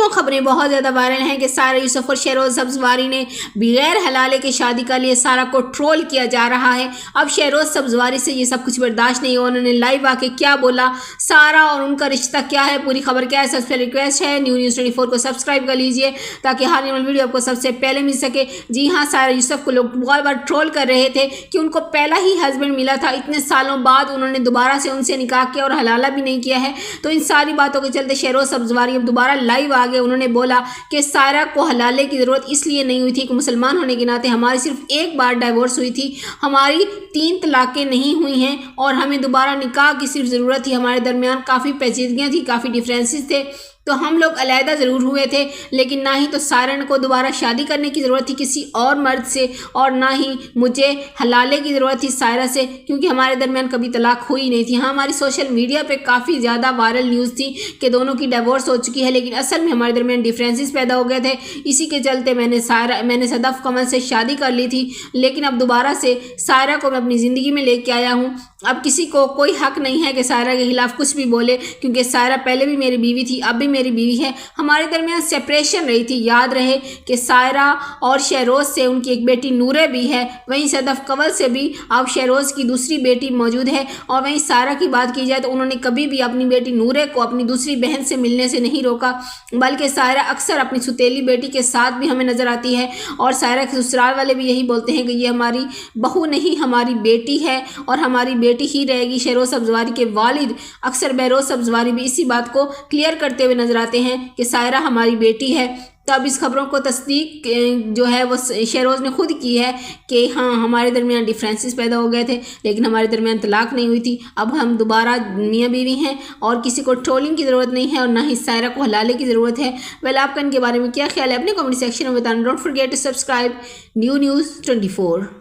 تینوں خبریں بہت زیادہ وائرل ہیں کہ سائرہ یوسف اور شہروز سبزواری نے بغیر حلالے کے شادی کا لیے سارہ کو ٹرول کیا جا رہا ہے۔ اب شہروز سبزواری سے یہ سب کچھ برداشت نہیں ہوا، انہوں نے لائیو آ کے کیا بولا، سارہ اور ان کا رشتہ کیا ہے، پوری خبر کیا ہے۔ سب سے ریکویسٹ ہے نیوز 24 کو سبسکرائب کر لیجئے تاکہ ہر نئی ویڈیو آپ کو سب سے پہلے مل سکے۔ جی ہاں، سائرہ یوسف کو لوگ بہت بار ٹرول کر رہے تھے کہ ان کو پہلا ہی ہسبینڈ ملا تھا، اتنے سالوں بعد انہوں نے دوبارہ سے ان سے نکاح کیا اور حلالہ بھی نہیں کیا ہے۔ تو ان ساری باتوں کے چلتے شہروز سبزواری اب دوبارہ لائیو آ گئے، انہوں نے بولا کہ سائرہ کو حلالے کی ضرورت اس لیے نہیں ہوئی تھی کہ مسلمان ہونے کے ناطے ہماری صرف ایک بار ڈائیورس ہوئی تھی، ہماری 3 طلاقیں نہیں ہوئی ہیں اور ہمیں دوبارہ نکاح کی صرف ضرورت تھی۔ ہمارے درمیان کافی پیچیدگیاں تھیں، کافی ڈیفرینسز تھے، تو ہم لوگ علیحدہ ضرور ہوئے تھے، لیکن نہ ہی تو سائرہ کو دوبارہ شادی کرنے کی ضرورت تھی کسی اور مرد سے، اور نہ ہی مجھے حلالے کی ضرورت تھی سائرہ سے، کیونکہ ہمارے درمیان کبھی طلاق ہوئی نہیں تھی۔ ہاں، ہماری سوشل میڈیا پہ کافی زیادہ وائرل نیوز تھی کہ دونوں کی ڈیورس ہو چکی ہے، لیکن اصل میں ہمارے درمیان ڈیفرینسز پیدا ہو گئے تھے، اسی کے چلتے میں نے صدف کمل سے شادی کر لی تھی، لیکن اب دوبارہ سے سائرہ کو میں اپنی زندگی میں لے کے آیا ہوں۔ اب کسی کو کوئی حق نہیں ہے کہ سائرہ کے خلاف کچھ بھی بولے، کیونکہ سائرہ پہلے بھی میری بیوی تھی، اب بھی میری بیوی ہے۔ ہمارے درمیان سیپریشن رہی تھی، یاد رہے کہ سائرہ اور شہروز سے ان کی ایک بیٹی نورہ بھی ہے، وہیں صدف کنول سے بھی اب شہروز کی دوسری بیٹی موجود ہے، اور وہیں سائرہ کی بات کی جائے تو انہوں نے کبھی بھی اپنی بیٹی نورہ کو اپنی دوسری بہن سے ملنے سے نہیں روکا، بلکہ سائرہ اکثر اپنی ستیلی بیٹی کے ساتھ بھی ہمیں نظر آتی ہے، اور سائرہ کے سسرال والے بھی یہی بولتے ہیں کہ یہ ہماری بہو نہیں، ہماری بیٹی ہے اور ہماری بیٹی ہی رہے گی۔ شہروز سبزواری کے والد اکثر بہروز سبزواری بھی اسی بات کو کلیئر کرتے ہوئے نظر آتے ہیں کہ سائرہ ہماری بیٹی ہے۔ تو اب اس خبروں کو تصدیق جو ہے وہ شہروز نے خود کی ہے کہ ہاں، ہمارے درمیان ڈیفرینسز پیدا ہو گئے تھے، لیکن ہمارے درمیان طلاق نہیں ہوئی تھی، اب ہم دوبارہ میاں بیوی ہیں اور کسی کو ٹرولنگ کی ضرورت نہیں ہے اور نہ ہی سائرہ کو حلالے کی ضرورت ہے۔ آپ کا ان کے بارے میں کیا خیال ہے؟ اپنے کمنٹ سیکشن میں بتانا۔ Don't forget to subscribe News 24۔